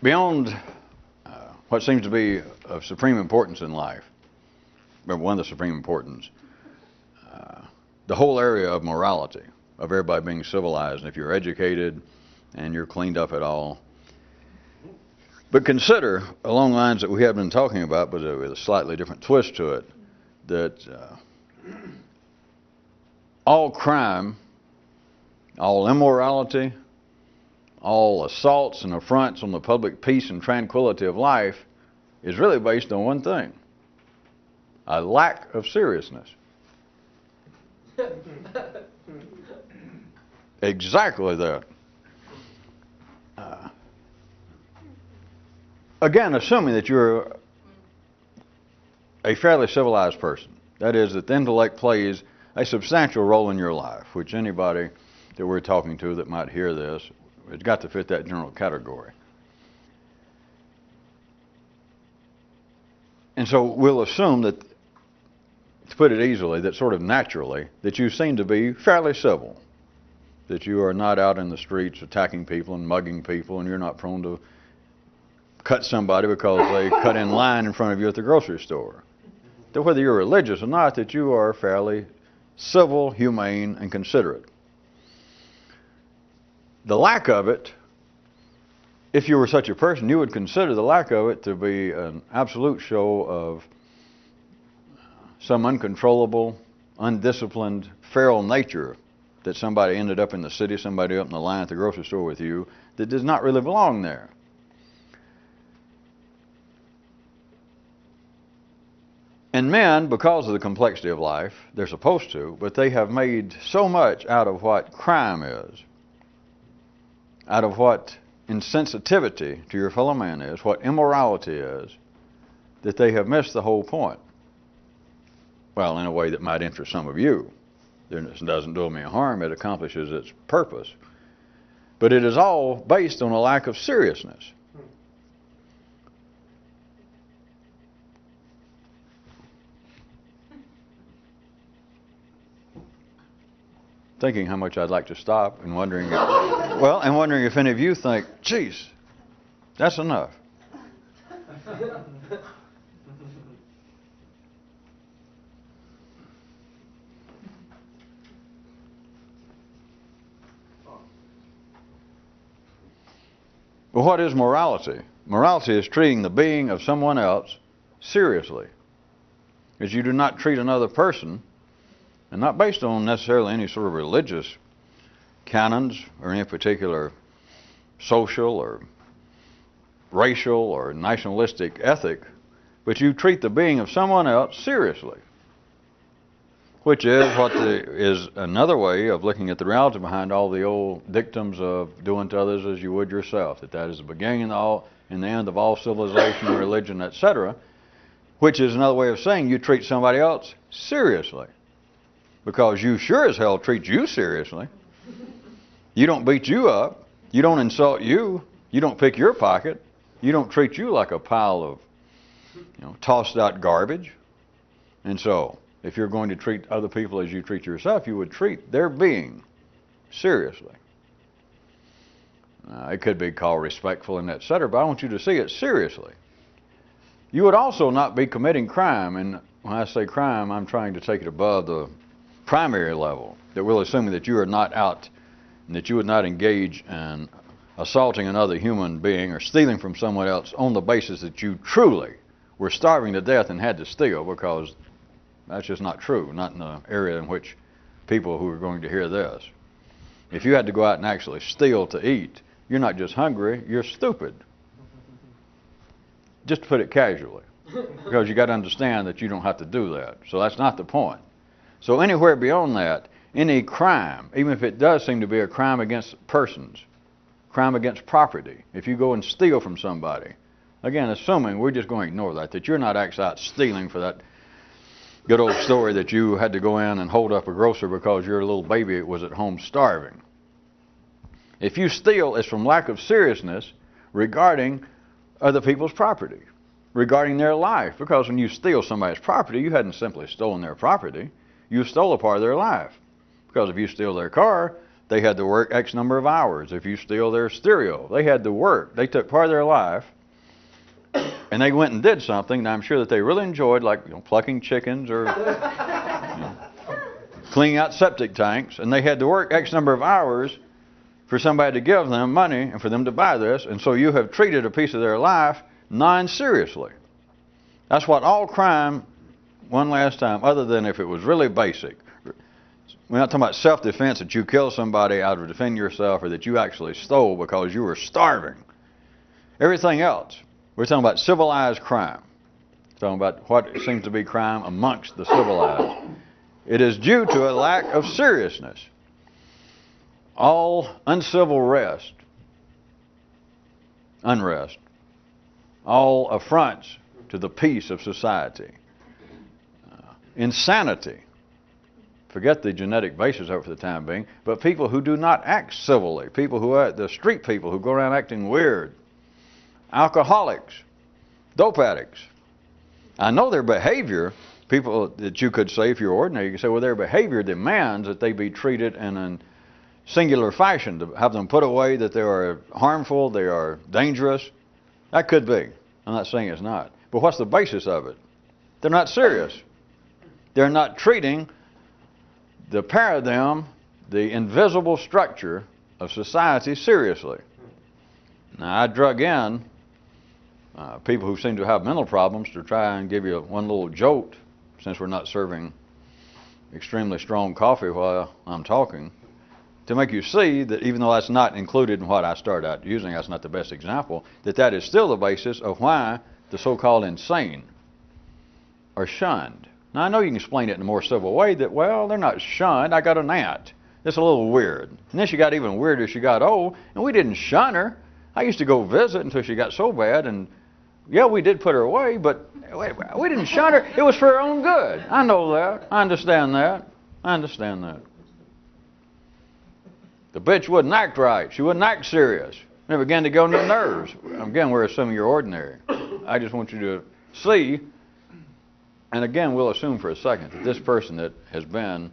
Beyond what seems to be of supreme importance in life, but one of the supreme importance, the whole area of morality, of everybody being civilized, and if you're educated and you're cleaned up at all. But consider, along the lines that we have been talking about, but with a slightly different twist to it, that all crime, all immorality, all assaults and affronts on the public peace and tranquility of life is really based on one thing: a lack of seriousness. Exactly that. Again, assuming that you're a fairly civilized person, that is, that the intellect plays a substantial role in your life, which anybody that we're talking to that might hear this, it's got to fit that general category. And so we'll assume that, to put it easily, that sort of naturally, that you seem to be fairly civil, that you are not out in the streets attacking people and mugging people, and you're not prone to cut somebody because they cut in line in front of you at the grocery store. That whether you're religious or not, that you are fairly civil, humane, and considerate. The lack of it, if you were such a person, you would consider the lack of it to be an absolute show of some uncontrollable, undisciplined, feral nature that somebody ended up in the city, somebody up in the line at the grocery store with you, that does not really belong there. And men, because of the complexity of life, they're supposed to, but they have made so much out of what crime is, out of what insensitivity to your fellow man is, what immorality is, that they have missed the whole point. Well, in a way that might interest some of you. It doesn't do me harm, it accomplishes its purpose. But it is all based on a lack of seriousness. Thinking how much I'd like to stop and wondering if any of you think, geez, that's enough. Well, what is morality? Morality is treating the being of someone else seriously. As you do not treat another person, and not based on necessarily any sort of religious canons or any particular social or racial or nationalistic ethic, but you treat the being of someone else seriously, which is another way of looking at the reality behind all the old dictums of doing to others as you would yourself, that is the beginning and the end of all civilization, religion, etc., which is another way of saying you treat somebody else seriously. Because you sure as hell treat you seriously. You don't beat you up. You don't insult you. You don't pick your pocket. You don't treat you like a pile of tossed out garbage. And so, if you're going to treat other people as you treat yourself, you would treat their being seriously. It could be called respectful and etc., but I want you to see it seriously. You would also not be committing crime, and when I say crime, I'm trying to take it above the primary level, that we're assuming that you are not out and that you would not engage in assaulting another human being or stealing from someone else on the basis that you truly were starving to death and had to steal, because that's just not true, not in the area in which people who are going to hear this. If you had to go out and actually steal to eat, you're not just hungry, you're stupid. Just to put it casually, because you got to understand that you don't have to do that. So that's not the point. So anywhere beyond that, any crime, even if it does seem to be a crime against persons, crime against property, if you go and steal from somebody, again, assuming we're just going to ignore that you're not actually out stealing for that good old story that you had to go in and hold up a grocer because your little baby was at home starving. If you steal, it's from lack of seriousness regarding other people's property, regarding their life, because when you steal somebody's property, you hadn't simply stolen their property. You stole a part of their life. Because if you steal their car, they had to work X number of hours. If you steal their stereo, they had to work. They took part of their life, and they went and did something that I'm sure that they really enjoyed, like plucking chickens or cleaning out septic tanks, and they had to work X number of hours for somebody to give them money and for them to buy this, and so you have treated a piece of their life non-seriously. That's what all crime, one last time, other than if it was really basic. We're not talking about self-defense, that you kill somebody out of defending yourself or that you actually stole because you were starving. Everything else, we're talking about civilized crime. We're talking about what seems to be crime amongst the civilized. It is due to a lack of seriousness. All uncivil unrest, all affronts to the peace of society, insanity. Forget the genetic basis of it for the time being, but people who do not act civilly, people who are the street people who go around acting weird, alcoholics, dope addicts. I know their behavior, people that you could say, if you're ordinary, you could say, well, their behavior demands that they be treated in a singular fashion, to have them put away, that they are harmful, they are dangerous. That could be. I'm not saying it's not. But what's the basis of it? They're not serious. They're not treating the paradigm, the invisible structure of society seriously. Now, I drug in people who seem to have mental problems to try and give you one little jolt, since we're not serving extremely strong coffee while I'm talking, to make you see that even though that's not included in what I started out using, that's not the best example, that is still the basis of why the so-called insane are shunned. Now, I know you can explain it in a more civil way that, well, they're not shunned. I got an aunt. It's a little weird. And then she got even weirder as she got old, and we didn't shun her. I used to go visit until she got so bad, and yeah, we did put her away, but we didn't shun her. It was for her own good. I know that. I understand that. I understand that. The bitch wouldn't act right. She wouldn't act serious. And it began to go on your nerves. Again, we're assuming you're ordinary. I just want you to see, and again, we'll assume for a second that this person that has been,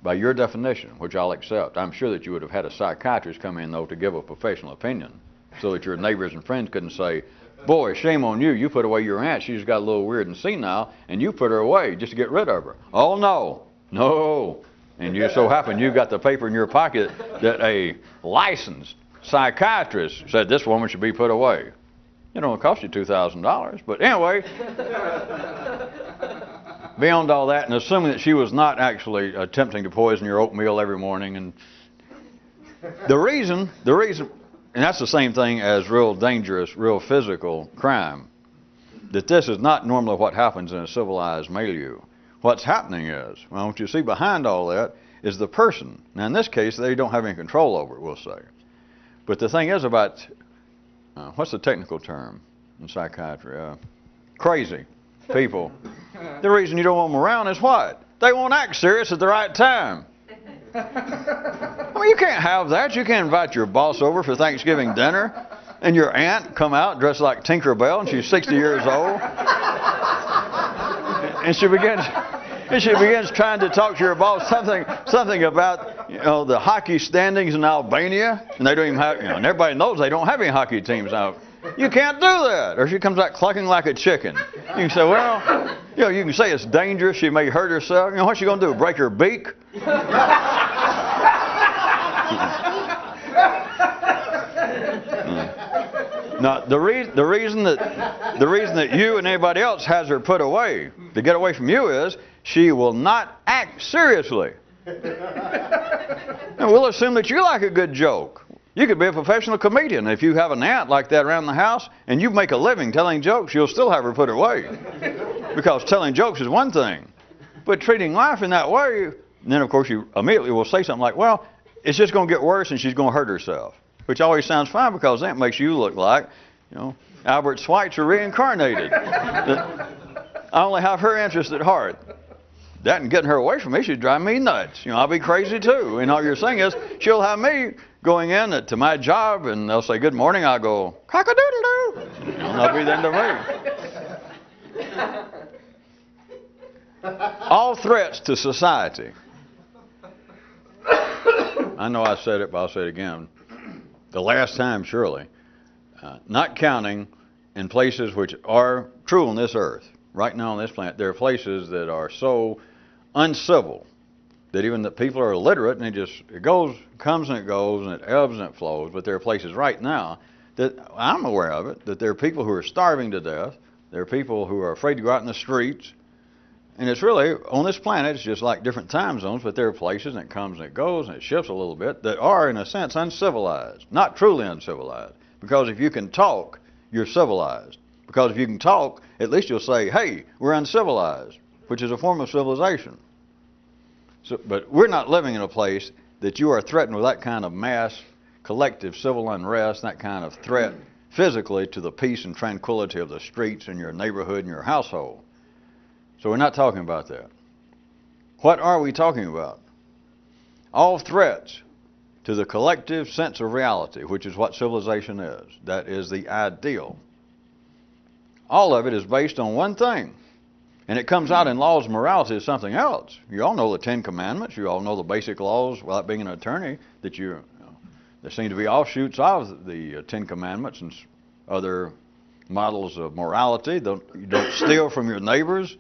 by your definition, which I'll accept, I'm sure that you would have had a psychiatrist come in, though, to give a professional opinion, so that your neighbors and friends couldn't say, boy, shame on you. You put away your aunt. She just got a little weird and senile, and you put her away just to get rid of her. Oh, no. No. And you so happen you got the paper in your pocket that a licensed psychiatrist said this woman should be put away. It don't cost you $2,000. But anyway, beyond all that, and assuming that she was not actually attempting to poison your oatmeal every morning, and the reason, and that's the same thing as real dangerous, real physical crime, that this is not normally what happens in a civilized milieu. What's happening is, well, what you see behind all that is the person. Now, in this case, they don't have any control over it, we'll say. But the thing is about, what's the technical term in psychiatry? Crazy people. The reason you don't want them around is what? They won't act serious at the right time. I mean, you can't have that. You can't invite your boss over for Thanksgiving dinner and your aunt come out dressed like Tinker Bell and she's 60 years old. And she begins trying to talk to your boss something about, the hockey standings in Albania, and they don't even have, and everybody knows they don't have any hockey teams now. You can't do that. Or she comes out clucking like a chicken. You can say, well, you can say it's dangerous. She may hurt herself. What's she going to do? Break her beak? Now, the reason that you and anybody else has her put away to get away from you is she will not act seriously. And we'll assume that you like a good joke. You could be a professional comedian. If you have an aunt like that around the house and you make a living telling jokes, you'll still have her put away. Because telling jokes is one thing. But treating life in that way, and then of course you immediately will say something like, well, it's just going to get worse and she's going to hurt herself. Which always sounds fine because that makes you look like, Albert Schweitzer reincarnated. I only have her interest at heart. That and getting her away from me should drive me nuts. I'll be crazy too. And all you're saying is she'll have me going in to my job and they'll say good morning. I'll go cock-a-doodle-doo. And they'll be then to me. All threats to society I know I said it, but I'll say it again. The last time, surely, not counting in places which are true on this earth, right now on this planet, there are places that are so uncivil that even the people are illiterate, and it comes and it goes, and it ebbs and it flows. But there are places right now that I'm aware of it, that there are people who are starving to death. There are people who are afraid to go out in the streets. And it's really, on this planet, it's just like different time zones, but there are places, and it comes and it goes, and it shifts a little bit, that are, in a sense, uncivilized. Not truly uncivilized. Because if you can talk, you're civilized. Because if you can talk, at least you'll say, hey, we're uncivilized, which is a form of civilization. So, but we're not living in a place that you are threatened with that kind of mass, collective civil unrest, that kind of threat physically to the peace and tranquility of the streets and your neighborhood and your household. So we're not talking about that. What are we talking about? All threats to the collective sense of reality, which is what civilization is. That is the ideal. All of it is based on one thing. And it comes out in laws of morality as something else. You all know the Ten Commandments. You all know the basic laws, without being an attorney, that there seem to be offshoots of the Ten Commandments and other models of morality. You don't steal from your neighbors.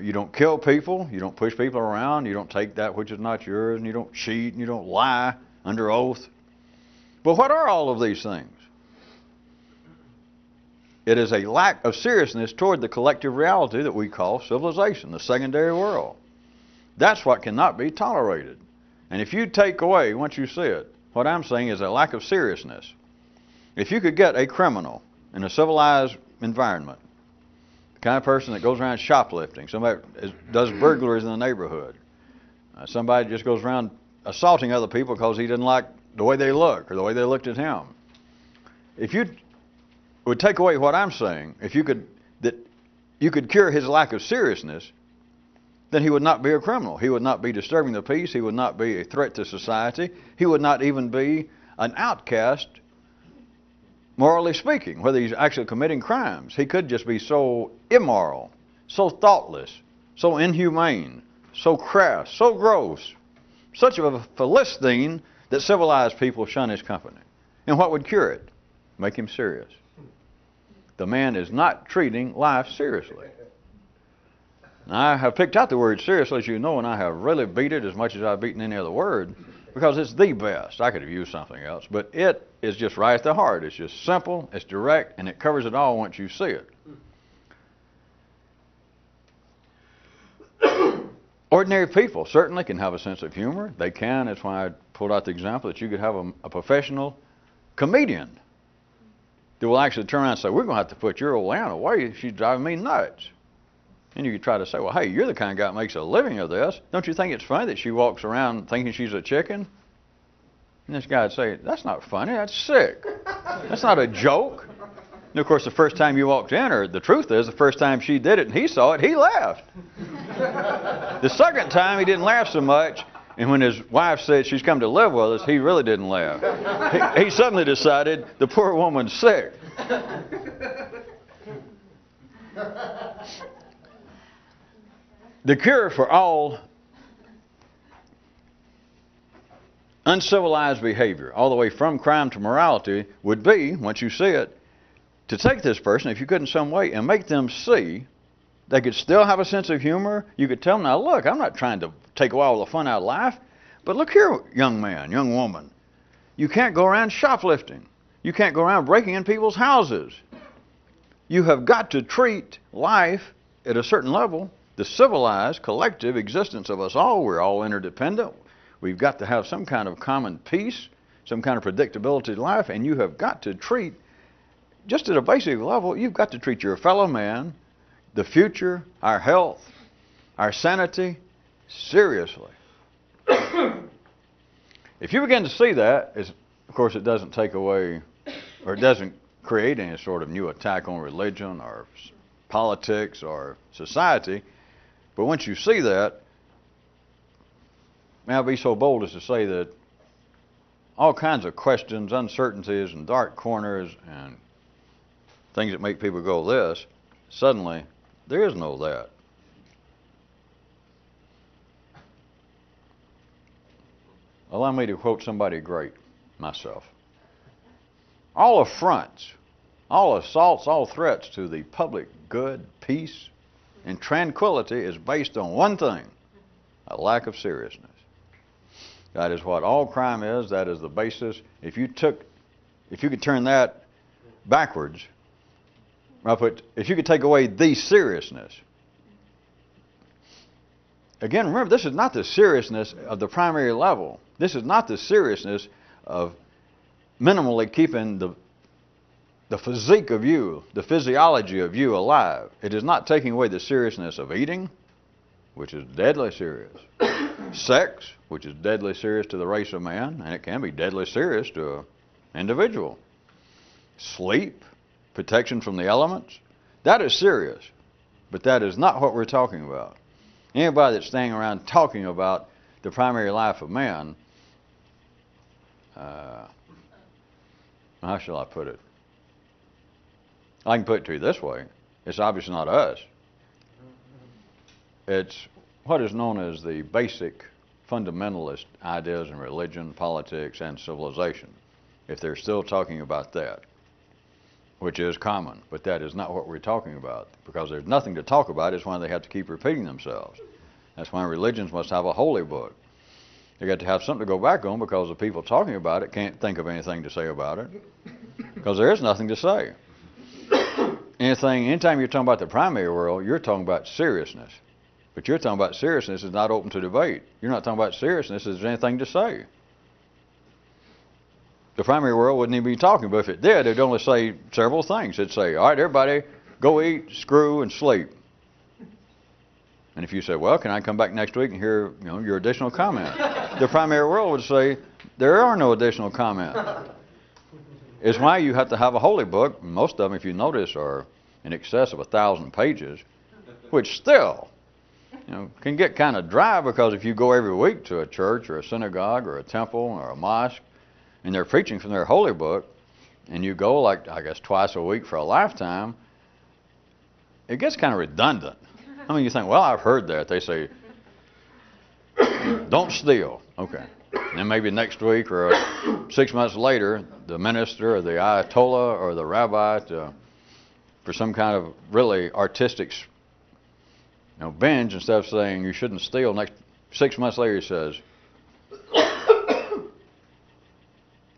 You don't kill people. You don't push people around. You don't take that which is not yours. And you don't cheat. And you don't lie under oath. But what are all of these things? It is a lack of seriousness toward the collective reality that we call civilization, the secondary world. That's what cannot be tolerated. And if you take away, once you see it, what I'm saying is a lack of seriousness. If you could get a criminal in a civilized environment, the kind of person that goes around shoplifting, somebody does burglaries in the neighborhood, somebody just goes around assaulting other people because he didn't like the way they look or the way they looked at him. If you would take away what I'm saying, if you could cure his lack of seriousness, then he would not be a criminal. He would not be disturbing the peace. He would not be a threat to society. He would not even be an outcast, morally speaking, whether he's actually committing crimes. He could just be so immoral, so thoughtless, so inhumane, so crass, so gross, such a Philistine that civilized people shun his company. And what would cure it? Make him serious. The man is not treating life seriously. Now, I have picked out the word seriously, as you know, and I have really beat it as much as I've beaten any other word, because it's the best. I could have used something else, but it is just right at the heart. It's just simple, it's direct, and it covers it all once you see it. Ordinary people certainly can have a sense of humor. They can. That's why I pulled out the example that you could have a professional comedian that will actually turn around and say, we're going to have to put your old aunt away. She's driving me nuts. And you could try to say, well, hey, you're the kind of guy that makes a living of this. Don't you think it's funny that she walks around thinking she's a chicken? And this guy would say, that's not funny. That's sick. That's not a joke. And, of course, the first time you walked in, or the truth is, the first time she did it and he saw it, he laughed. The second time, he didn't laugh so much. And when his wife said she's come to live with us, he really didn't laugh. He suddenly decided the poor woman's sick. The cure for all uncivilized behavior, all the way from crime to morality, would be, once you see it, to take this person, if you could in some way, and make them see they could still have a sense of humor. You could tell them, now look, I'm not trying to take away all the fun out of life, but look here, young man, young woman. You can't go around shoplifting. You can't go around breaking in people's houses. You have got to treat life at a certain level, the civilized, collective existence of us all. We're all interdependent. We've got to have some kind of common peace, some kind of predictability to life, and you have got to treat, just at a basic level, you've got to treat your fellow man, the future, our health, our sanity, seriously. If you begin to see that, of course it doesn't take away, or it doesn't create any sort of new attack on religion or politics or society, but once you see that, may I be so bold as to say that all kinds of questions, uncertainties, and dark corners, and things that make people go this, suddenly, there is no that. allow me to quote somebody great, myself. All affronts, all assaults, all threats to the public good, peace, and tranquility is based on one thing: a lack of seriousness. That is what all crime is. That is the basis. If you could turn that backwards, if you could take away the seriousness. Again, remember, this is not the seriousness of the primary level. This is not the seriousness of minimally keeping the physique of you, the physiology of you alive. It is not taking away the seriousness of eating, which is deadly serious. Sex, which is deadly serious to the race of man, and it can be deadly serious to an individual. Sleep, protection from the elements, that is serious. But that is not what we're talking about. Anybody that's standing around talking about the primary life of man, how shall I put it? I can put it to you this way. It's obviously not us. It's what is known as the basic fundamentalist ideas in religion, politics, and civilization, if they're still talking about that, which is common. But that is not what we're talking about, because there's nothing to talk about. It's why they have to keep repeating themselves. That's why religions must have a holy book. They got to have something to go back on, because the people talking about it can't think of anything to say about it, because there is nothing to say. Anytime you're talking about the primary world, you're talking about seriousness. But you're talking about seriousness is not open to debate. You're not talking about seriousness as there's anything to say. The primary world wouldn't even be talking, but if it did, it'd only say several things. It'd say, all right, everybody, go eat, screw, and sleep. And if you say, well, can I come back next week and hear your additional comment? The primary world would say, there are no additional comments. It's why you have to have a holy book. Most of them, if you notice, are in excess of 1,000 pages, which still can get kind of dry, because if you go every week to a church or a synagogue or a temple or a mosque and they're preaching from their holy book, and you go like, I guess, twice a week for a lifetime, it gets kind of redundant. I mean, you think, well, I've heard that. They say, don't steal. Okay. And then maybe next week or 6 months later, the minister or the ayatollah or the rabbi, for some kind of really artistic binge, instead of saying you shouldn't steal, 6 months later he says,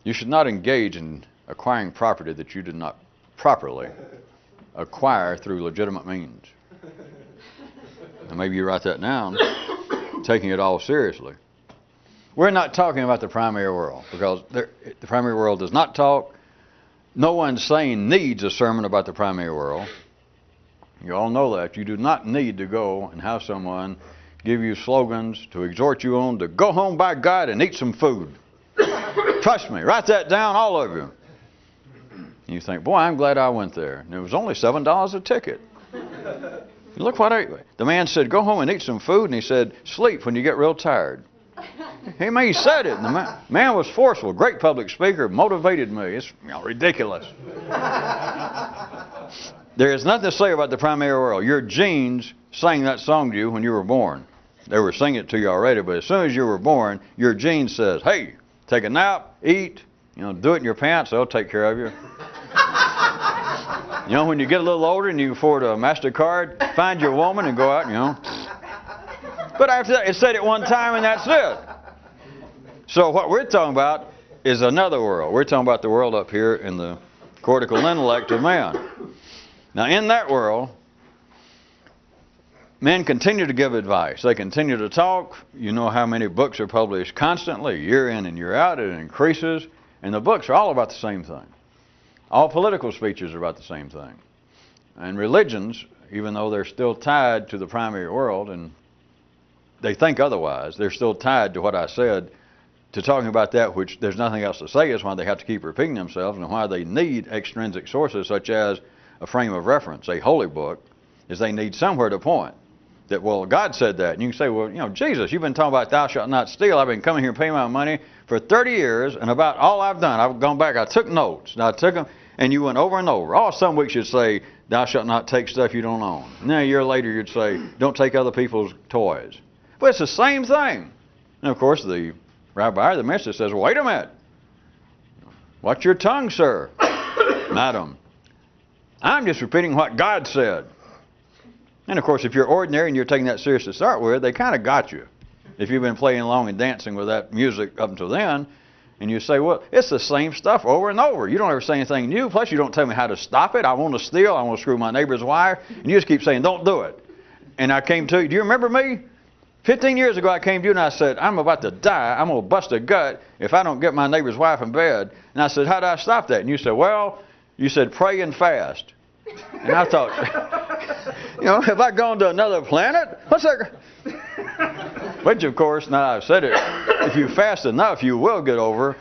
you should not engage in acquiring property that you did not properly acquire through legitimate means. And maybe you write that down, taking it all seriously. We're not talking about the primary world, because the primary world does not talk. No one sane needs a sermon about the primary world. You all know that. You do not need to go and have someone give you slogans to exhort you on to go home by God and eat some food. Trust me, write that down, all of you. And you think, boy, I'm glad I went there. And it was only $7 a ticket. Look what the man said, go home and eat some food, and he said, sleep when you get real tired. He said it, and the man was forceful, great public speaker, motivated me. It's ridiculous. There is nothing to say about the primary world. Your genes sang that song to you when you were born. They were singing it to you already, but as soon as you were born, your gene says, hey, take a nap, eat, do it in your pants, they'll take care of you. When you get a little older and you can afford a MasterCard, find your woman and go out, But after that, it said it one time and that's it. So what we're talking about is another world. We're talking about the world up here in the cortical intellect of man. Now, in that world, men continue to give advice. They continue to talk. You know how many books are published constantly, year in and year out. It increases. And the books are all about the same thing. All political speeches are about the same thing. And religions, even though they're still tied to the primary world, and they think otherwise, they're still tied to what I said, to talking about that which there's nothing else to say, is why they have to keep repeating themselves, and why they need extrinsic sources such as a frame of reference, a holy book, is they need somewhere to point. That, well, God said that. And you can say, well, Jesus, you've been talking about thou shalt not steal. I've been coming here paying my money for 30 years, and about all I've done, I've gone back, I took notes, and I took them, and you went over and over. Oh, some weeks you'd say, thou shalt not take stuff you don't own. And then a year later you'd say, don't take other people's toys. But it's the same thing. And of course, the Rabbi, the minister says, wait a minute. Watch your tongue, sir. Madam, I'm just repeating what God said. And of course, if you're ordinary and you're taking that serious to start with, they kind of got you. If you've been playing along and dancing with that music up until then, and you say, well, it's the same stuff over and over. You don't ever say anything new. Plus, you don't tell me how to stop it. I want to steal. I want to screw my neighbor's wire. And you just keep saying, don't do it. And I came to you. Do you remember me? 15 years ago, I came to you and I said, I'm about to die. I'm going to bust a gut if I don't get my neighbor's wife in bed. And I said, how do I stop that? And you said, well, you said pray and fast. And I thought, have I gone to another planet? What's that? Which, of course, now I've said it, if you fast enough, you will get over,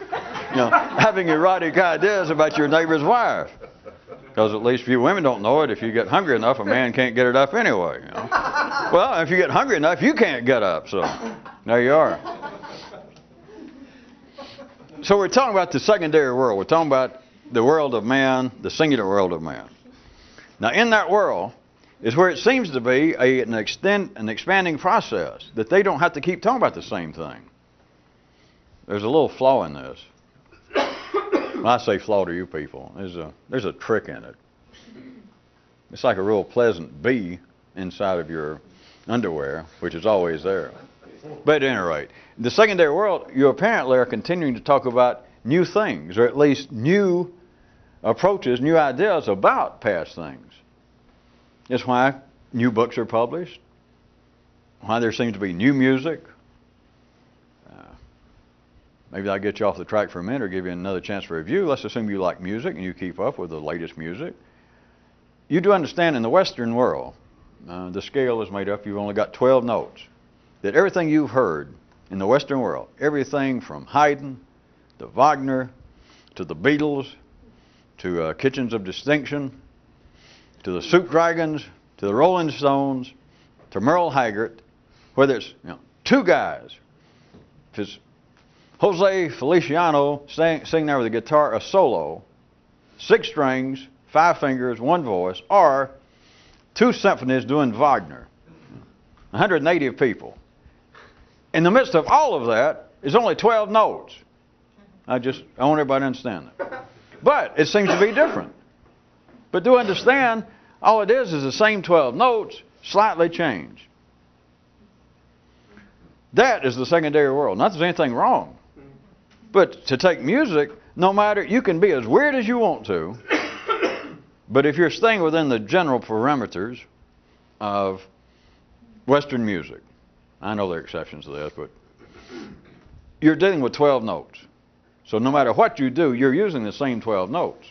having erotic ideas about your neighbor's wife. Because at least few women don't know it. If you get hungry enough, a man can't get it up anyway. Well, if you get hungry enough, you can't get up. So there you are. So we're talking about the secondary world. We're talking about the world of man, the singular world of man. Now, in that world is where it seems to be an expanding process, that they don't have to keep talking about the same thing. There's a little flaw in this. When I say flaw to you people, there's a trick in it. It's like a real pleasant bee inside of your underwear, which is always there. But at any rate, the secondary world, you apparently are continuing to talk about new things, or at least new approaches, new ideas about past things. It's why new books are published, why there seems to be new music. Maybe I'll get you off the track for a minute or give you another chance for review. Let's assume you like music and you keep up with the latest music. You do understand in the Western world, the scale is made up, you've only got 12 notes. That everything you've heard in the Western world, everything from Haydn to Wagner to the Beatles to Kitchens of Distinction to the Soup Dragons to the Rolling Stones to Merle Haggard, whether it's two guys, if it's Jose Feliciano sing there with a guitar, a solo, 6 strings, 5 fingers, 1 voice, or 2 symphonies doing Wagner. 180 people. In the midst of all of that is only 12 notes. I want everybody to understand that. But it seems to be different. But do understand, all it is the same 12 notes, slightly changed. That is the secondary world. Not that there's anything wrong. But to take music, no matter, you can be as weird as you want to, but if you're staying within the general parameters of Western music, I know there are exceptions to this, but you're dealing with 12 notes. So no matter what you do, you're using the same 12 notes.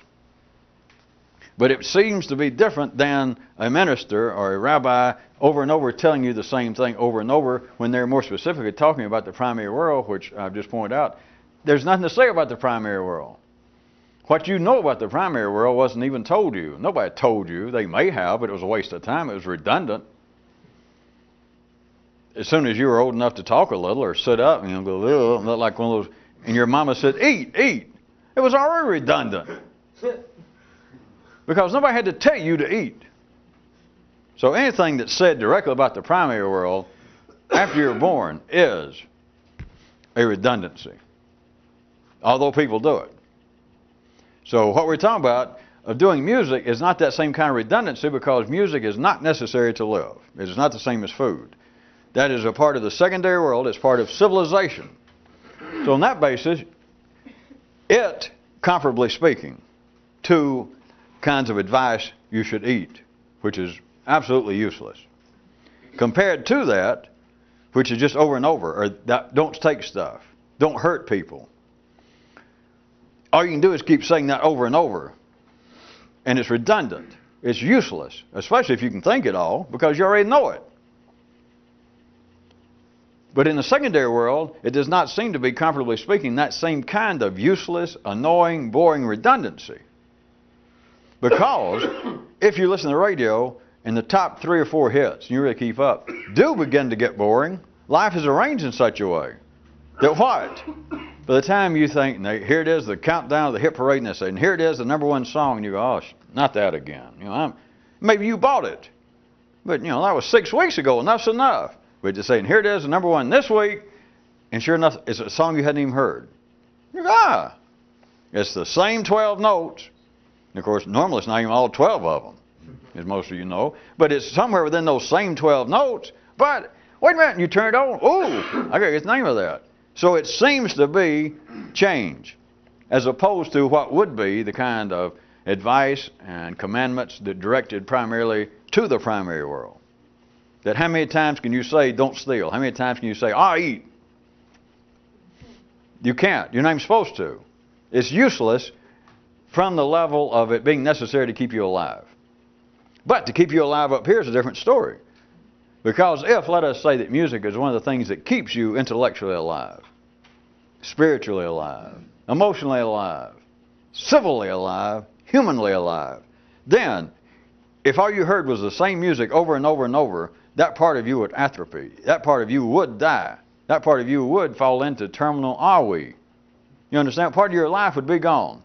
But it seems to be different than a minister or a rabbi over and over telling you the same thing over and over when they're more specifically talking about the primary world, which I've just pointed out. There's nothing to say about the primary world. What you know about the primary world wasn't even told you. Nobody told you. They may have, but it was a waste of time. It was redundant. As soon as you were old enough to talk a little or sit up and go, ugh, like one of those, and your mama said, eat, eat. It was already redundant. Because nobody had to tell you to eat. So anything that's said directly about the primary world after you're born is a redundancy. Although people do it. So what we're talking about of doing music is not that same kind of redundancy, because music is not necessary to live. It is not the same as food. That is a part of the secondary world. It's part of civilization. So on that basis, it, comparably speaking, 2 kinds of advice you should eat, which is absolutely useless. Compared to that, which is just over and over, or that, don't take stuff, don't hurt people. All you can do is keep saying that over and over. And it's redundant. It's useless, especially if you can think it all, because you already know it. But in the secondary world, it does not seem to be, comparably speaking, that same kind of useless, annoying, boring redundancy. Because if you listen to the radio and the top 3 or 4 hits, and you really keep up, do begin to get boring. Life is arranged in such a way that what? By the time you think, here it is, the countdown of the hit parade, and they say, and here it is, the #1 song, and you go, oh, not that again. Maybe you bought it. But, that was 6 weeks ago, enough's enough. But to say, and here it is, the #1 this week, And sure enough, it's a song you hadn't even heard. You go, it's the same 12 notes. And of course, normally it's not even all 12 of them, as most of you know. But it's somewhere within those same 12 notes. But wait a minute, you turn it on. Ooh, I got to get the name of that. So it seems to be change, as opposed to what would be the kind of advice and commandments that directed primarily to the primary world. That how many times can you say, don't steal? How many times can you say, I'll eat? You can't. You're not even supposed to. It's useless from the level of it being necessary to keep you alive. But to keep you alive up here is a different story. Because if, let us say that music is one of the things that keeps you intellectually alive, spiritually alive, emotionally alive, civilly alive, humanly alive, then if all you heard was the same music over and over and over, that part of you would atrophy. That part of you would die. That part of you would fall into terminal ennui. You understand? Part of your life would be gone.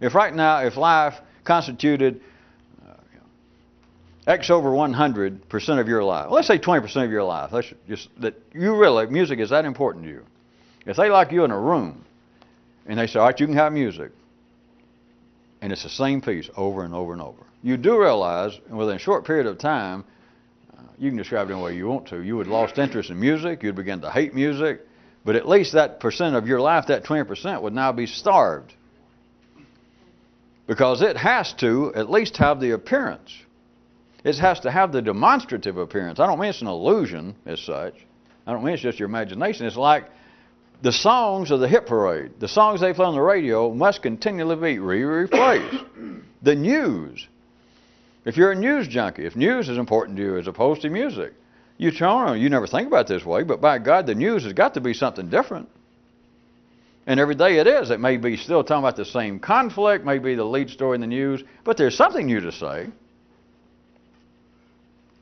If right now, if life constituted X over 100% of your life, let's say 20% of your life, let's just that you really, music is that important to you. If they lock you in a room and they say, all right, you can have music, and it's the same piece over and over and over, you do realize within a short period of time, you can describe it any way you want to, you would have lost interest in music, you'd begin to hate music, but at least that percent of your life, that 20%, would now be starved. Because it has to at least have the appearance. It has to have the demonstrative appearance. I don't mean it's an illusion as such. I don't mean it's just your imagination. It's like the songs of the hit parade. The songs they play on the radio must continually be replayed. The news. If you're a news junkie, if news is important to you as opposed to music, you never think about it this way, but by God, the news has got to be something different. And every day it is. It may be still talking about the same conflict, may be the lead story in the news, but there's something new to say.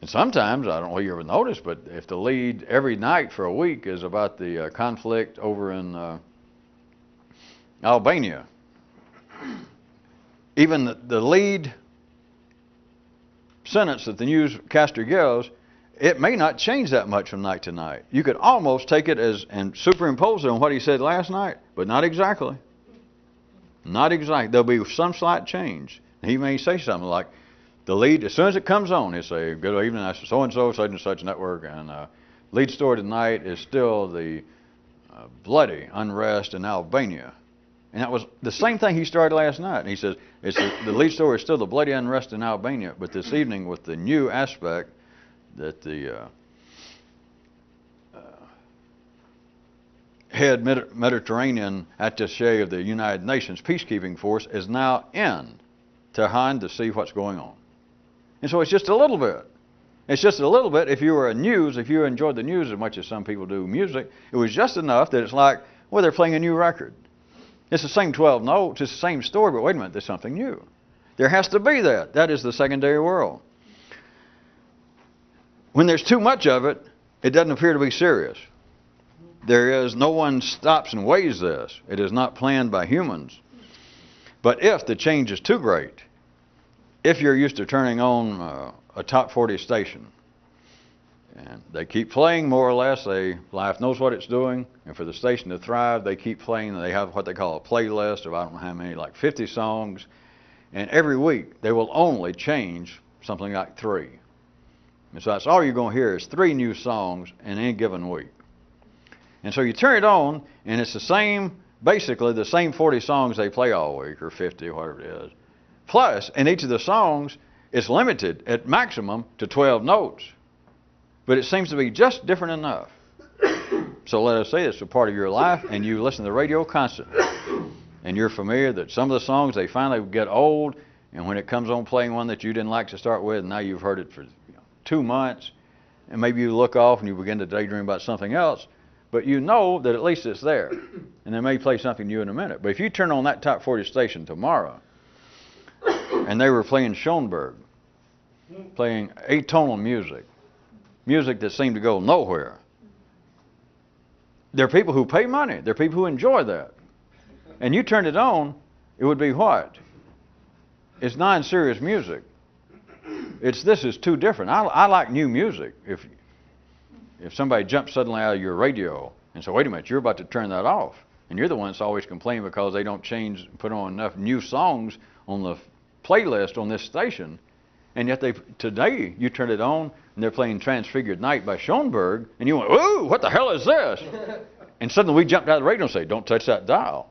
And sometimes, I don't know if you ever noticed, but if the lead every night for a week is about the conflict over in Albania, even the lead sentence that the newscaster gives, it may not change that much from night to night. You could almost take it as and superimpose it on what he said last night, but not exactly. Not exactly. There'll be some slight change. He may say something like, the lead, as soon as it comes on, he'll say, good evening, that's so-and-so, such and such network, and lead story tonight is still the bloody unrest in Albania. And that was the same thing he started last night. And he says, the lead story is still the bloody unrest in Albania, but this evening with the new aspect that the head Mediterranean attaché of the United Nations peacekeeping force is now in Tehran to see what's going on. And so it's just a little bit. It's just a little bit. If you enjoyed the news as much as some people do music, it was just enough that it's like, well, they're playing a new record. It's the same 12 notes, it's the same story, but wait a minute, there's something new. There has to be that. That is the secondary world. When there's too much of it, it doesn't appear to be serious. No one stops and weighs this. It is not planned by humans. But if the change is too great, if you're used to turning on a top 40 station, and they keep playing more or less, life knows what it's doing, and for the station to thrive, they keep playing, and they have what they call a playlist of I don't know how many, like 50 songs, and every week they will only change something like 3. And so that's all you're going to hear is 3 new songs in any given week. And so you turn it on, and it's basically the same 40 songs they play all week, or 50, or whatever it is. Plus, in each of the songs, it's limited at maximum to 12 notes. But it seems to be just different enough. So let us say it's a part of your life, and you listen to the radio constantly. And you're familiar that some of the songs, they finally get old, and when it comes on playing one that you didn't like to start with, and now you've heard it for 2 months, and maybe you look off and you begin to daydream about something else, but you know that at least it's there. And they may play something new in a minute. But if you turn on that top 40 station tomorrow, and they were playing Schoenberg, playing atonal music that seemed to go nowhere. There are people who pay money. There are people who enjoy that. And you turn it on, it would be what? It's non-serious music. This is too different. I like new music. If somebody jumps suddenly out of your radio and And so, wait a minute, you're about to turn that off. And you're the one that's always complaining because they don't put on enough new songs on the playlist on this station. And yet today you turn it on and they're playing Transfigured Night by Schoenberg, and you went, ooh, what the hell is this? And suddenly we jumped out of the radio and say, don't touch that dial.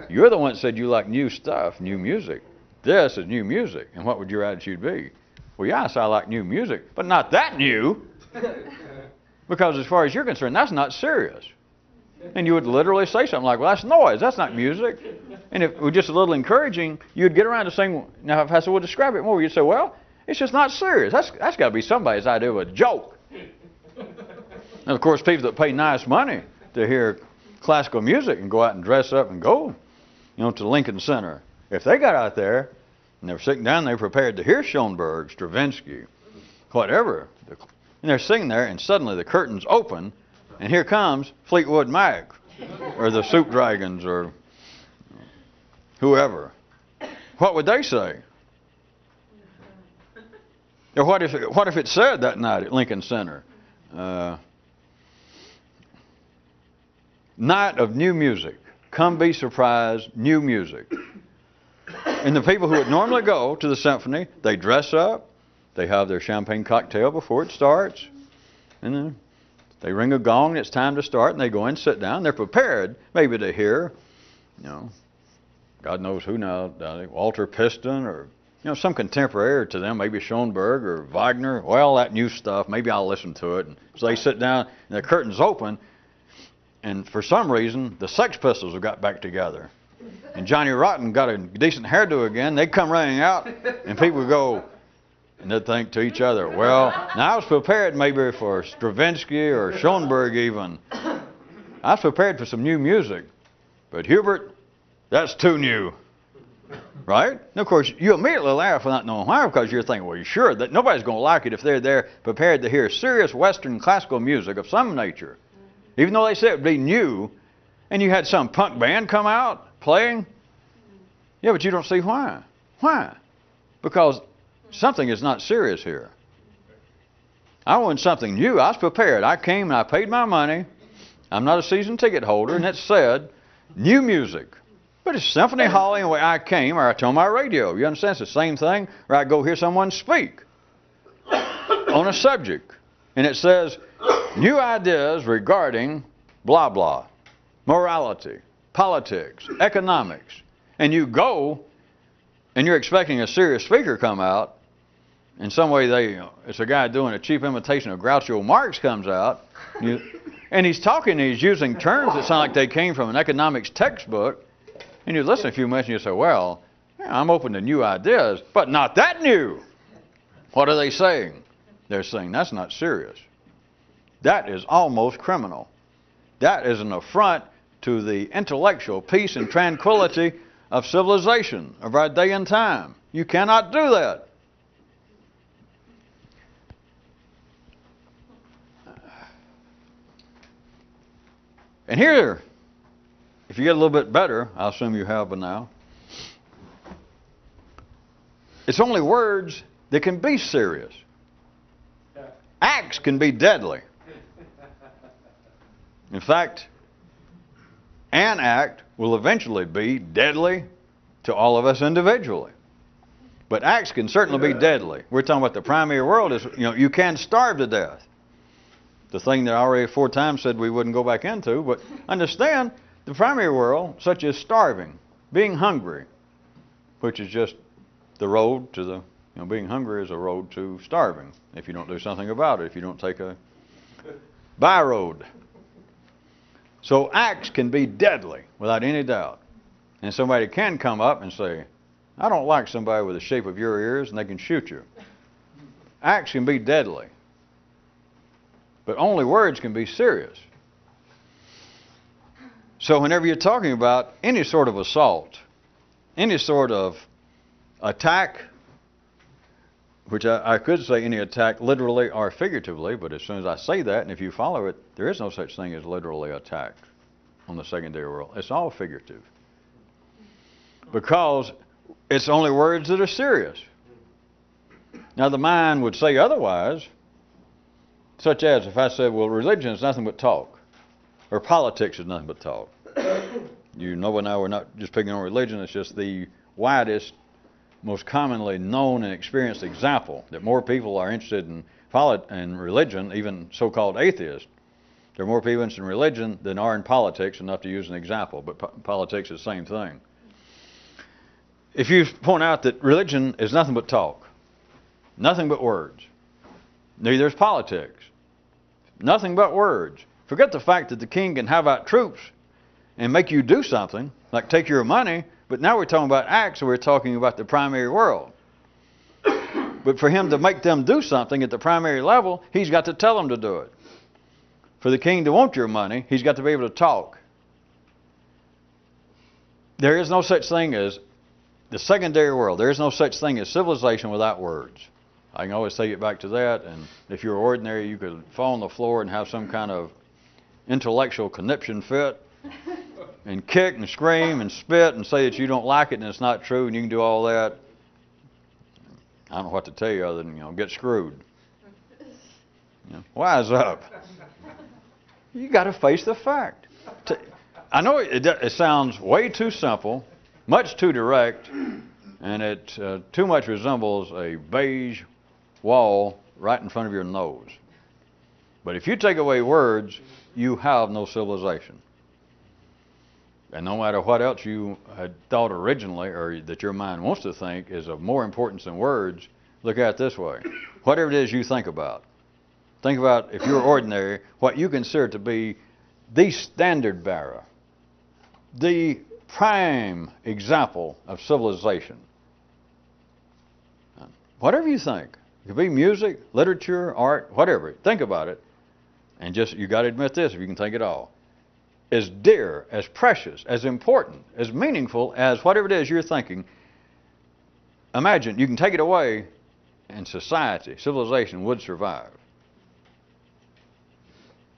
You're the one that said you like new stuff, new music. This is new music. And what would your attitude be? Well, yes, I like new music, but not that new. Because as far as you're concerned, that's not serious. And you would literally say something like, well, that's noise. That's not music. And if it were just a little encouraging, you'd get around to saying, now if I said, well, describe it more, you'd say, well, it's just not serious. That's got to be somebody's idea of a joke. And of course, people that pay nice money to hear classical music and go out and dress up and go, to the Lincoln Center. If they got out there and they're sitting down, they're prepared to hear Schoenberg, Stravinsky, whatever, and they're sitting there, and suddenly the curtains open, and here comes Fleetwood Mac, or the Soup Dragons, or whoever. What would they say? Or what if it said that night at Lincoln Center, night of new music, come be surprised, new music. And the people who would normally go to the symphony, they dress up, they have their champagne cocktail before it starts, and then they ring a gong and it's time to start, and they go in and sit down. They're prepared maybe to hear, God knows who now, Walter Piston, or some contemporary to them, maybe Schoenberg or Wagner. Well, that new stuff, maybe I'll listen to it. And so they sit down and the curtains open, and for some reason the Sex Pistols have got back together. And Johnny Rotten got a decent hairdo again. They'd come running out, and people would go, and they'd think to each other, well, now I was prepared maybe for Stravinsky or Schoenberg even. I was prepared for some new music. But Hubert, that's too new. Right? And of course, you immediately laugh without knowing why, because you're thinking, well, you're sure that nobody's going to like it if they're there prepared to hear serious Western classical music of some nature. Even though they said it would be new, and you had some punk band come out playing. Yeah, but you don't see why. Why? Because something is not serious here. I wanted something new. I was prepared. I came and I paid my money. I'm not a season ticket holder, and it said new music. But it's symphony hall anyway. I came, or I told my radio. You understand? It's the same thing. Or I go hear someone speak on a subject, and it says new ideas regarding blah blah, morality, politics, economics, and you go, and you're expecting a serious speaker come out. In some way, it's a guy doing a cheap imitation of Groucho Marx comes out, and he's talking. And he's using terms that sound like they came from an economics textbook. And you listen a few minutes and you say, well, yeah, I'm open to new ideas, but not that new. What are they saying? They're saying that's not serious. That is almost criminal. That is an affront to the intellectual peace and tranquility of civilization, of our day and time. You cannot do that. And here, if you get a little bit better, I assume you have by now, it's only words that can be serious. Acts can be deadly. In fact, an act will eventually be deadly to all of us individually. But acts can certainly be deadly. We're talking about the primary world is, you can starve to death. The thing that I already 4 times said we wouldn't go back into, but understand the primary world, such as starving, being hungry, which is just the road to the, being hungry is a road to starving if you don't do something about it, if you don't take a by road. So acts can be deadly without any doubt. And somebody can come up and say, I don't like somebody with the shape of your ears, and they can shoot you. Acts can be deadly. But only words can be serious. So whenever you're talking about any sort of assault, any sort of attack, which I could say any attack literally or figuratively, but as soon as I say that, and if you follow it, there is no such thing as literally attack on the secondary world. It's all figurative. Because it's only words that are serious. Now the mind would say otherwise, such as if I said, well, religion is nothing but talk. or politics is nothing but talk. You know by now we're not just picking on religion, it's just the widest, most commonly known and experienced example that more people are interested in religion, even so-called atheists. There are more people interested in religion than are in politics, enough to use an example, but politics is the same thing. If you point out that religion is nothing but talk, nothing but words, neither is politics, nothing but words. Forget the fact that the king can have out troops and make you do something, like take your money, but now we're talking about acts, so we're talking about the primary world. But for him to make them do something at the primary level, he's got to tell them to do it. For the king to want your money, he's got to be able to talk. There is no such thing as the secondary world. There is no such thing as civilization without words. I can always take it back to that, and if you're ordinary, you could fall on the floor and have some kind of intellectual conniption fit and kick and scream and spit and say that you don't like it and it's not true, and you can do all that. I don't know what to tell you other than, get screwed. Wise up. You got to face the fact. I know it sounds way too simple, much too direct, and it too much resembles a beige wall right in front of your nose. But if you take away words, you have no civilization. And no matter what else you had thought originally, or that your mind wants to think is of more importance than words, look at it this way. Whatever it is you think about, if you're ordinary, what you consider to be the standard bearer, the prime example of civilization. Whatever you think, it could be music, literature, art, whatever. Think about it, and you got to admit this if you can think it all. As dear, as precious, as important, as meaningful as whatever it is you're thinking. Imagine you can take it away, and civilization would survive.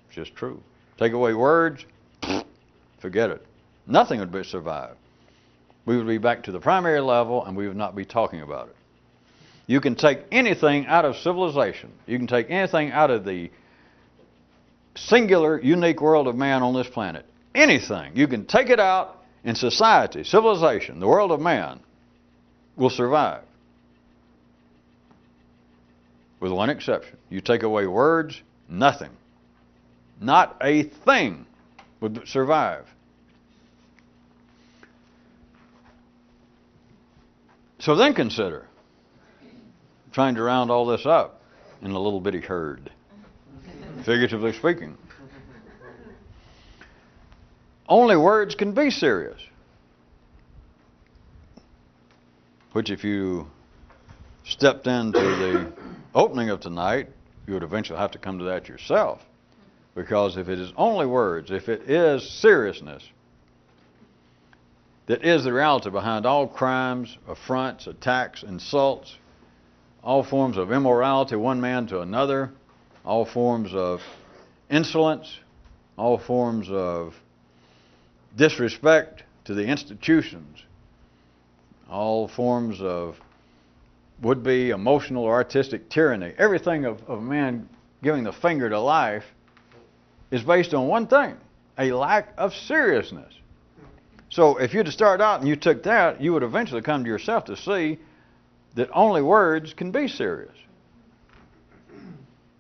It's just true. Take away words, forget it. Nothing would survive. We would be back to the primary level, and we would not be talking about it. You can take anything out of civilization. You can take anything out of the singular, unique world of man on this planet. Anything. You can take it out, and society, civilization, the world of man will survive. With one exception. You take away words, nothing. Not a thing would survive. So then consider trying to round all this up in a little bitty herd, figuratively speaking. Only words can be serious. Which if you stepped into the opening of tonight, you would eventually have to come to that yourself. Because if it is only words, if it is seriousness, that is the reality behind all crimes, affronts, attacks, insults, all forms of immorality, one man to another, all forms of insolence, all forms of disrespect to the institutions, all forms of would-be emotional or artistic tyranny, everything of man giving the finger to life is based on one thing, a lack of seriousness. So if you'd start out and you took that, you would eventually come to yourself to see that only words can be serious.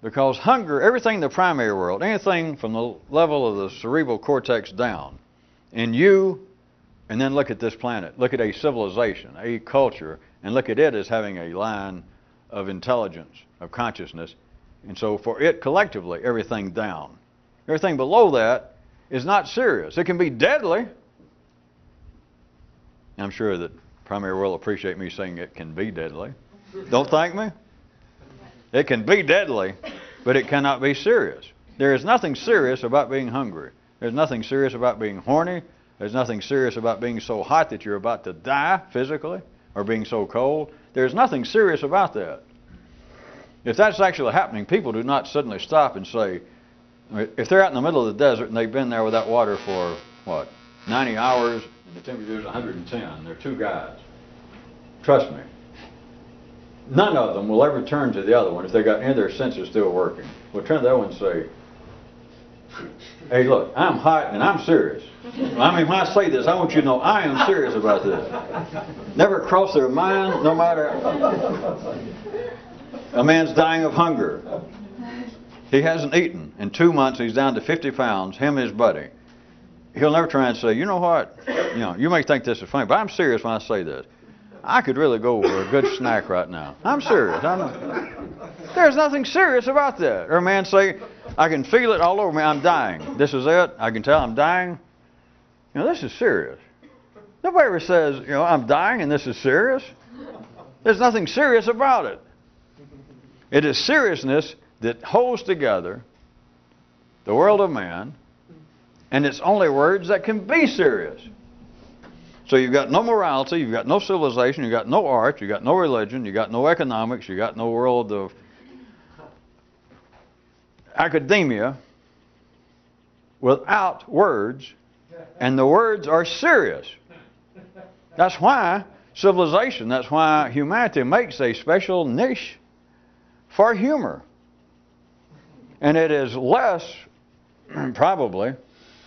Because hunger, everything in the primary world, anything from the level of the cerebral cortex down, in you, and then look at this planet, look at a civilization, a culture, and look at it as having a line of intelligence, of consciousness. And so for it collectively, everything down. Everything below that is not serious. It can be deadly. I'm sure that primary world will appreciate me saying it can be deadly. Don't thank me. It can be deadly, but it cannot be serious. There is nothing serious about being hungry. There's nothing serious about being horny. There's nothing serious about being so hot that you're about to die physically, or being so cold. There's nothing serious about that. If that's actually happening, people do not suddenly stop and say, if they're out in the middle of the desert and they've been there without water for, 90 hours, and the temperature is 110, they're two guys. Trust me. None of them will ever turn to the other one if they got any of their senses still working. We'll turn to the other one and say, Hey, look, I'm hot and I'm serious. I mean, when I say this, I want you to know I am serious about this. Never cross their mind, no matter. A man's dying of hunger. He hasn't eaten. In 2 months, he's down to 50 pounds, him and his buddy. He'll never try and say, you know what, you may think this is funny, but I'm serious when I say this. I could really go for a good snack right now. I'm serious. There's nothing serious about that. Or a man say, I can feel it all over me, I'm dying. This is it, I can tell I'm dying. This is serious. Nobody ever says, I'm dying and this is serious. There's nothing serious about it. It is seriousness that holds together the world of man, and it's only words that can be serious. So you've got no morality, you've got no civilization, you've got no art, you've got no religion, you've got no economics, you've got no world of academia without words, and the words are serious. That's why civilization, that's why humanity makes a special niche for humor. And it is less, probably,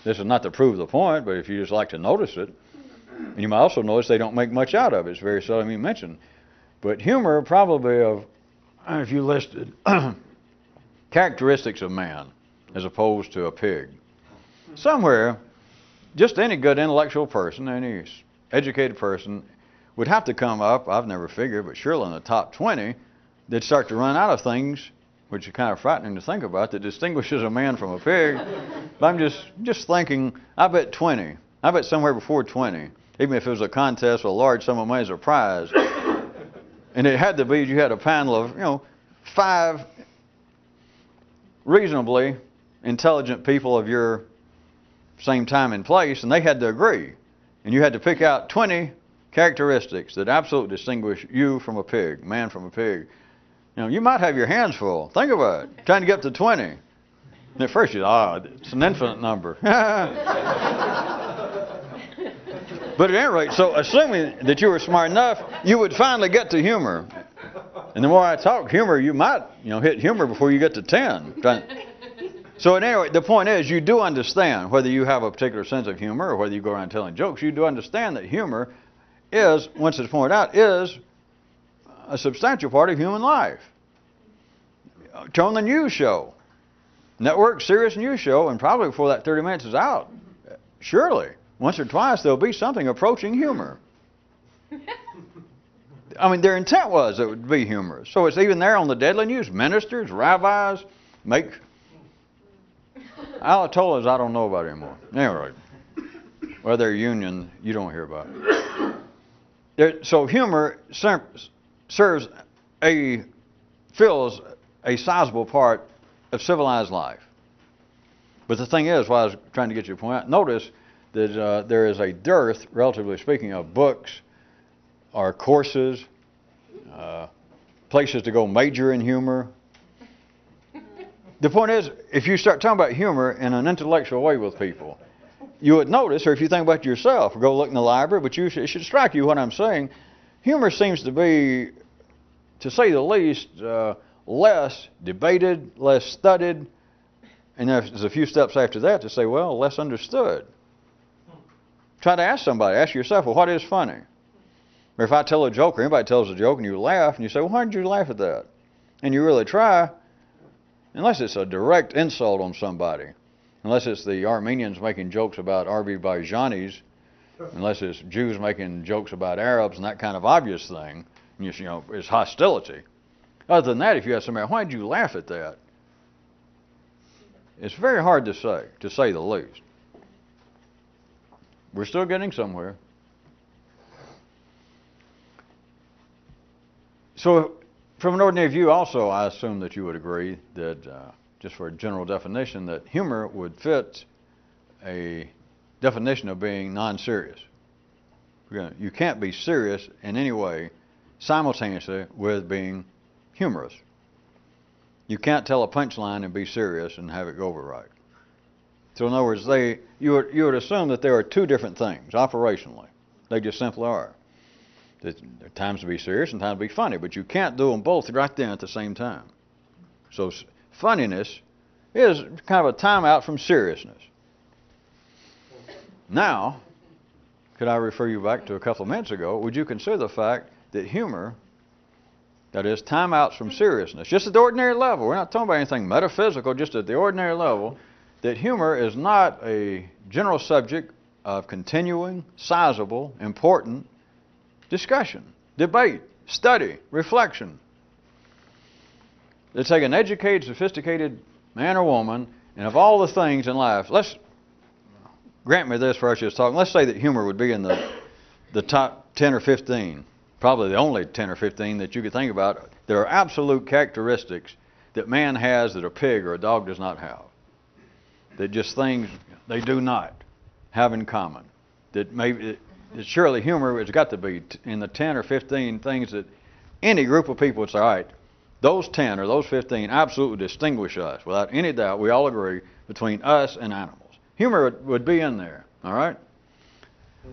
this is not to prove the point, but if you just like to notice it, and you might also notice they don't make much out of it. It's very seldom even mentioned. But humor probably of, if you listed characteristics of man as opposed to a pig. Somewhere, just any good intellectual person, any educated person would have to come up, I've never figured, but surely in the top 20, they'd start to run out of things, which is kind of frightening to think about, that distinguishes a man from a pig. But I'm just thinking, I bet 20. I bet somewhere before 20. Even if it was a contest with a large sum of money as a prize. And it had to be, you had a panel of, 5 reasonably intelligent people of your same time and place, and they had to agree. And you had to pick out 20 characteristics that absolutely distinguish you from a pig, man from a pig. You might have your hands full. Think about it. Trying to get up to 20. And at first you thought, it's an infinite number. But at any rate, so assuming that you were smart enough, you would finally get to humor. And the more I talk humor, you might, hit humor before you get to 10. So at any rate, the point is, you do understand, whether you have a particular sense of humor or whether you go around telling jokes, you do understand that humor is, once it's pointed out, is a substantial part of human life. Turn on the news show, network serious news show, and probably before that 30 minutes is out, surely, once or twice, there'll be something approaching humor. I mean, their intent was it would be humorous. So it's even there on the deadly news. Ministers, rabbis, make Ayatollahs, I don't know about anymore. Anyway, well, their union, you don't hear about it. So humor fills a sizable part of civilized life. But the thing is, what I was trying to get you to point out, notice that there is a dearth, relatively speaking, of books or courses, places to go major in humor. The point is, if you start talking about humor in an intellectual way with people, you would notice, or if you think about yourself, go look in the library, but it should strike you what I'm saying. Humor seems to be, to say the least, less debated, less studied, and there's a few steps after that to say, well, less understood. Try to ask somebody, ask yourself, well, what is funny? Or if I tell a joke, or anybody tells a joke, and you laugh, and you say, well, why did you laugh at that? And you really try, unless it's a direct insult on somebody, unless it's the Armenians making jokes about Azerbaijanis, unless it's Jews making jokes about Arabs and that kind of obvious thing, it's hostility. Other than that, if you ask somebody, why did you laugh at that? It's very hard to say the least. We're still getting somewhere. So, from an ordinary view also, I assume that you would agree that, just for a general definition, that humor would fit a definition of being non-serious. You can't be serious in any way simultaneously with being humorous. You can't tell a punchline and be serious and have it go over right. So in other words, you would assume that there are two different things operationally. They just simply are. There are times to be serious and times to be funny, but you can't do them both right then at the same time. So funniness is kind of a timeout from seriousness. Now, could I refer you back to a couple of minutes ago? Would you consider the fact that humor, that is, timeouts from seriousness, just at the ordinary level, we're not talking about anything metaphysical, just at the ordinary level, that humor is not a general subject of continuing, sizable, important discussion, debate, study, reflection. They take an educated, sophisticated man or woman, and of all the things in life, let's grant me this for us just talking. Let's say that humor would be in the top 10 or 15, probably the only 10 or 15 that you could think about. There are absolute characteristics that man has that a pig or a dog does not have. That just things they do not have in common. That maybe surely humor has got to be in the 10 or 15 things that any group of people would say, all right, those 10 or those 15 absolutely distinguish us, without any doubt, we all agree, between us and animals. Humor would be in there, all right?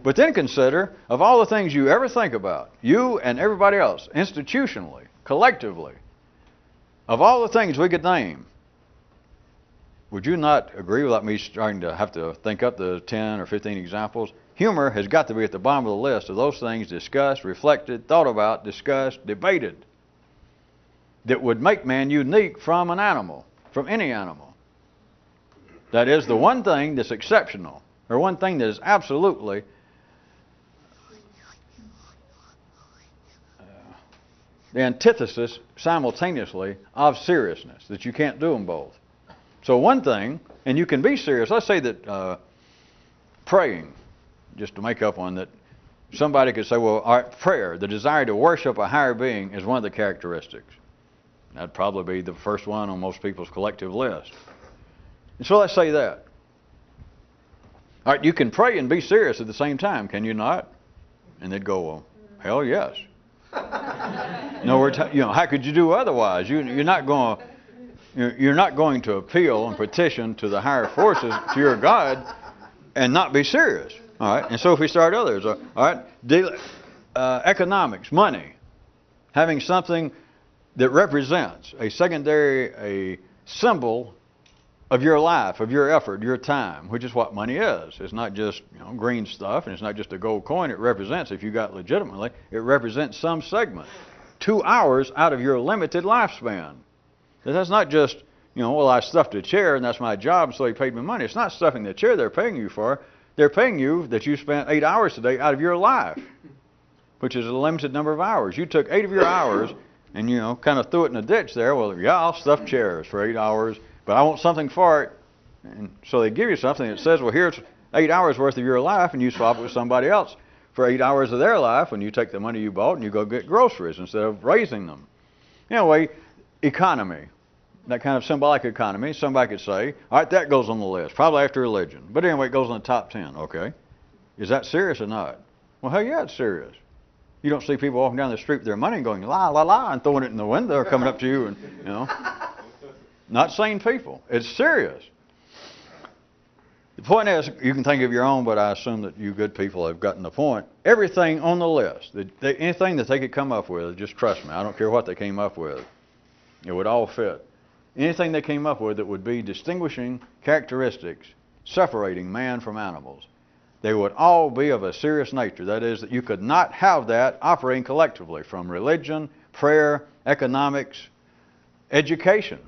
But then consider, of all the things you ever think about, you and everybody else, institutionally, collectively, of all the things we could name, would you not agree without me starting to have to think up the 10 or 15 examples? Humor has got to be at the bottom of the list of those things discussed, reflected, thought about, discussed, debated, that would make man unique from an animal, from any animal. That is the one thing that's exceptional, or one thing that is absolutely the antithesis simultaneously of seriousness, that you can't do them both. So one thing, and you can be serious, let's say that praying, just to make up one, that somebody could say, well, all right, prayer, the desire to worship a higher being is one of the characteristics. That'd probably be the first one on most people's collective list. And so let's say that. All right, you can pray and be serious at the same time, can you not? And they'd go, well, hell yes. No, how could you do otherwise? You're not going to appeal and petition to the higher forces, to your God, and not be serious. All right, and so if we start others, all right, economics, money, having something that represents a secondary, a symbol of your life, of your effort, your time, which is what money is. It's not just green stuff, and it's not just a gold coin. It represents, if you got legitimately, it represents some segment, 2 hours out of your limited lifespan. That's not just, well, I stuffed a chair and that's my job, so he paid me money. It's not stuffing the chair they're paying you for. They're paying you that you spent 8 hours today out of your life, which is a limited number of hours. You took 8 of your hours and, kind of threw it in a ditch there. Well, yeah, I'll stuff chairs for 8 hours, but I want something for it. And so they give you something that says, well, here's 8 hours worth of your life, and you swap it with somebody else for 8 hours of their life, and you take the money you bought and you go get groceries instead of raising them. Anyway, economy, that kind of symbolic economy, somebody could say, all right, that goes on the list, probably after religion. But anyway, it goes in the top 10, okay? Is that serious or not? Well, hell yeah, it's serious. You don't see people walking down the street with their money and going, la, la, la, and throwing it in the window or coming up to you and, Not sane people. It's serious. The point is, you can think of your own, but I assume that you good people have gotten the point. Everything on the list, anything that they could come up with, just trust me, I don't care what they came up with, it would all fit. Anything they came up with that would be distinguishing characteristics, separating man from animals, they would all be of a serious nature. That is, that you could not have that operating collectively from religion, prayer, economics, education.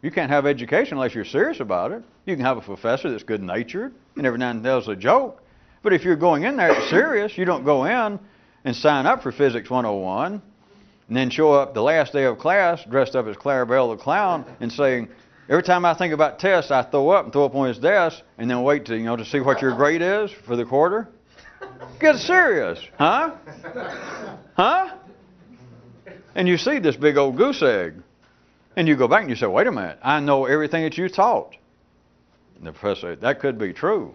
You can't have education unless you're serious about it. You can have a professor that's good-natured and every now and then tells a joke. But if you're going in there serious, you don't go in and sign up for Physics 101 and then show up the last day of class dressed up as Clarabelle the Clown and saying, every time I think about tests, I throw up on his desk and then wait to see what your grade is for the quarter. Get serious, huh? Huh? And you see this big old goose egg. And you go back and you say, wait a minute, I know everything that you taught. And the professor said, that could be true,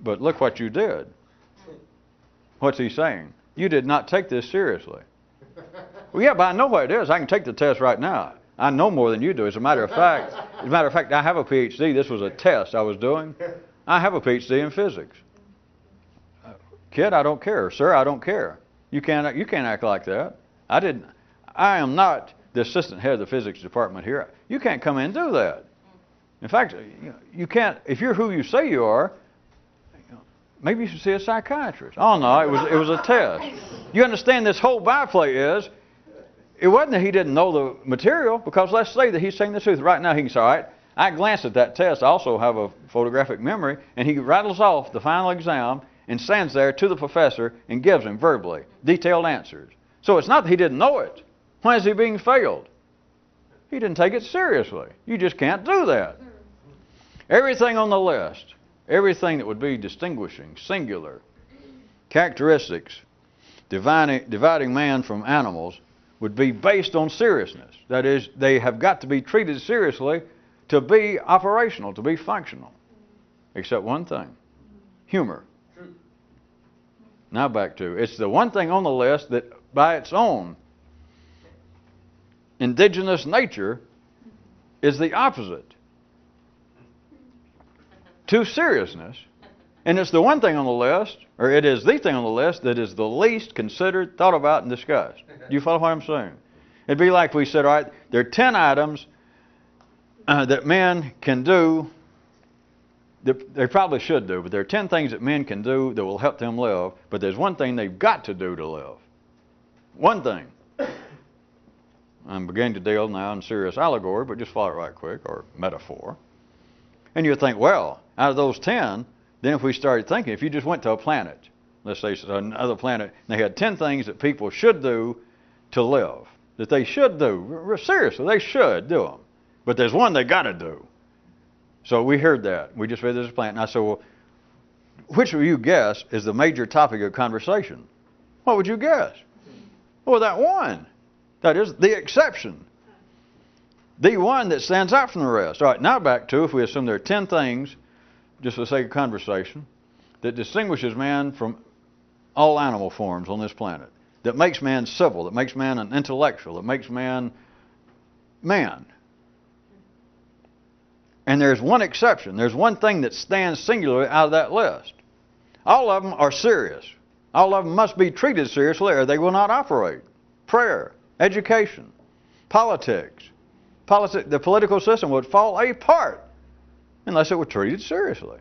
but look what you did. What's he saying? You did not take this seriously. Well, yeah, but I know what it is. I can take the test right now. I know more than you do. As a matter of fact, I have a PhD. This was a test I was doing. I have a PhD in physics. Kid, I don't care. Sir, I don't care. You can't act like that. I am not the assistant head of the physics department here. You can't come in and do that. In fact, you can't, if you're who you say you are, maybe you should see a psychiatrist. Oh no, it was a test. You understand this whole byplay is, it wasn't that he didn't know the material, because let's say that he's saying the truth. Right now he can say, all right, I glanced at that test, I also have a photographic memory, and he rattles off the final exam and stands there to the professor and gives him verbally detailed answers. So it's not that he didn't know it. Why is he being failed? He didn't take it seriously. You just can't do that. Everything on the list, everything that would be distinguishing, singular, characteristics, dividing man from animals, would be based on seriousness. That is, they have got to be treated seriously to be operational, to be functional. Except one thing, humor. Now back to, it's the one thing on the list that by its own indigenous nature is the opposite to seriousness. And it's the one thing on the list, or it is the thing on the list that is the least considered, thought about, and discussed. Do you follow what I'm saying? It'd be like if we said, all right, there are 10 items that men can do, that they probably should do, but there are 10 things that men can do that will help them live, but there's one thing they've got to do to live. One thing. I'm beginning to deal now in serious allegory, but just follow it right quick, or metaphor. And you think, well, out of those 10, then if we started thinking, if you just went to a planet, let's say another planet, and they had 10 things that people should do to live, that they should do, seriously, they should do them. But there's one they got to do. So we heard that. We just read this planet. And I said, well, which of you guess is the major topic of conversation? What would you guess? Well, that one. That is the exception. The one that stands out from the rest. All right, now back to, if we assume there are 10 things, just for the sake of conversation, that distinguishes man from all animal forms on this planet, that makes man civil, that makes man an intellectual, that makes man man. And there's one exception. There's one thing that stands singularly out of that list. All of them are serious. All of them must be treated seriously or they will not operate. Prayer, education, politics. The political system would fall apart unless it were treated seriously.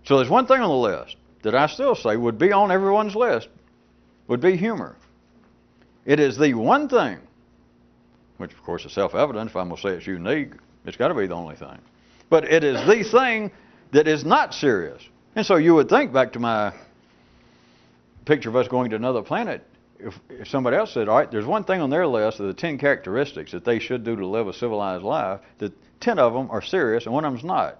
So there's one thing on the list that I still say would be on everyone's list, would be humor. It is the one thing, which of course is self-evident. If I'm going to say it's unique, it's got to be the only thing. But it is the thing that is not serious. And so you would think, back to my picture of us going to another planet, if somebody else said, all right, there's one thing on their list of the 10 characteristics that they should do to live a civilized life, that 10 of them are serious and one of them's not.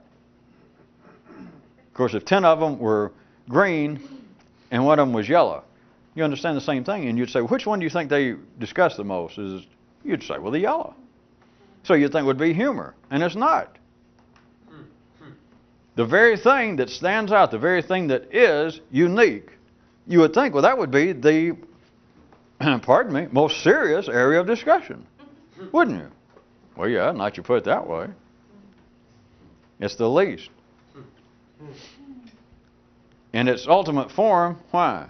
Of course, if 10 of them were green and one of them was yellow, you understand the same thing. And you'd say, which one do you think they discuss the most? You'd say, well, the yellow. So you'd think it would be humor, and it's not. The very thing that stands out, the very thing that is unique, you would think, well, that would be the, pardon me, most serious area of discussion, wouldn't you? Well, yeah, not you put it that way. It's the least. In its ultimate form, why?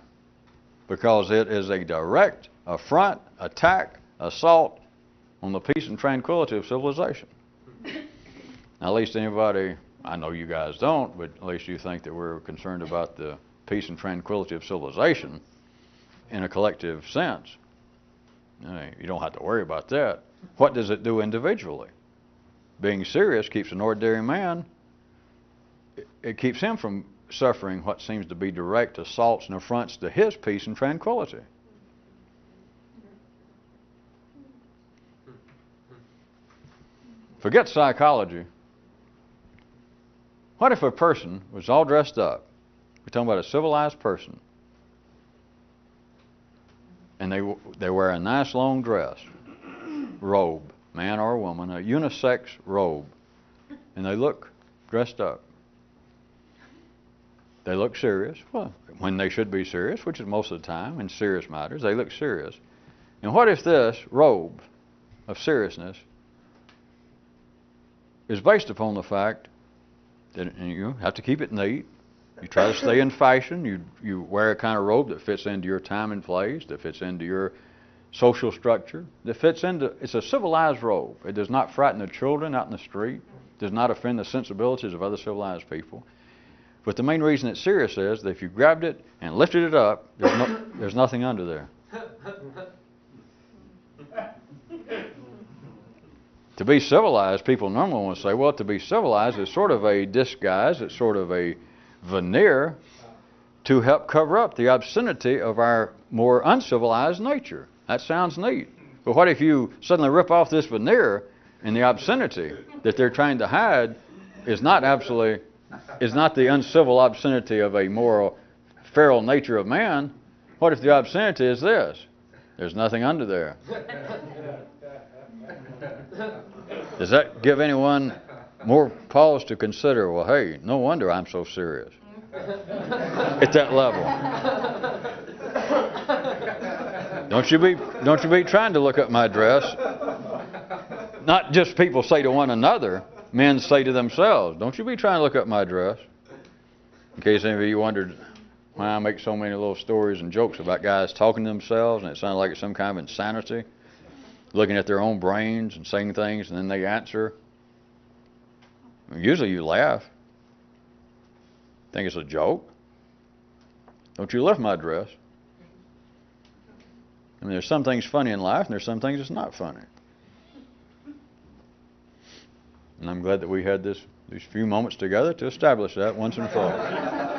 Because it is a direct affront, attack, assault on the peace and tranquility of civilization. Now, at least anybody, I know you guys don't, but at least you think that we're concerned about the peace and tranquility of civilization in a collective sense. You don't have to worry about that. What does it do individually? Being serious keeps an ordinary man, it keeps him from suffering what seems to be direct assaults and affronts to his peace and tranquility. Forget psychology. What if a person was all dressed up? We're talking about a civilized person. And they wear a nice long dress, robe, man or woman, a unisex robe. And they look dressed up. They look serious. Well, when they should be serious, which is most of the time in serious matters, they look serious. And what if this robe of seriousness is based upon the fact that you have to keep it neat. You try to stay in fashion. You wear a kind of robe that fits into your time and place, that fits into your social structure that fits into, it's a civilized robe. It does not frighten the children out in the street, does not offend the sensibilities of other civilized people. But the main reason it's serious is that if you grabbed it and lifted it up, there's nothing under there. To be civilized, people normally want to say, well, to be civilized is sort of a disguise, it's sort of a veneer to help cover up the obscenity of our more uncivilized nature. That sounds neat. But what if you suddenly rip off this veneer and the obscenity that they're trying to hide is not the uncivil obscenity of a moral, feral nature of man? What if the obscenity is this? There's nothing under there. Does that give anyone more pause to consider, well, hey, no wonder I'm so serious at that level? Don't you be trying to look at my dress. Not just people say to one another, men say to themselves, don't you be trying to look at my dress. In case any of you wondered why I make so many little stories and jokes about guys talking to themselves, and it sounds like it's some kind of insanity, looking at their own brains and saying things, and then they answer. Usually you laugh. Think it's a joke. Don't you lift my dress. I mean, there's some things funny in life, and there's some things that's not funny. And I'm glad that we had these few moments together to establish that once and for all.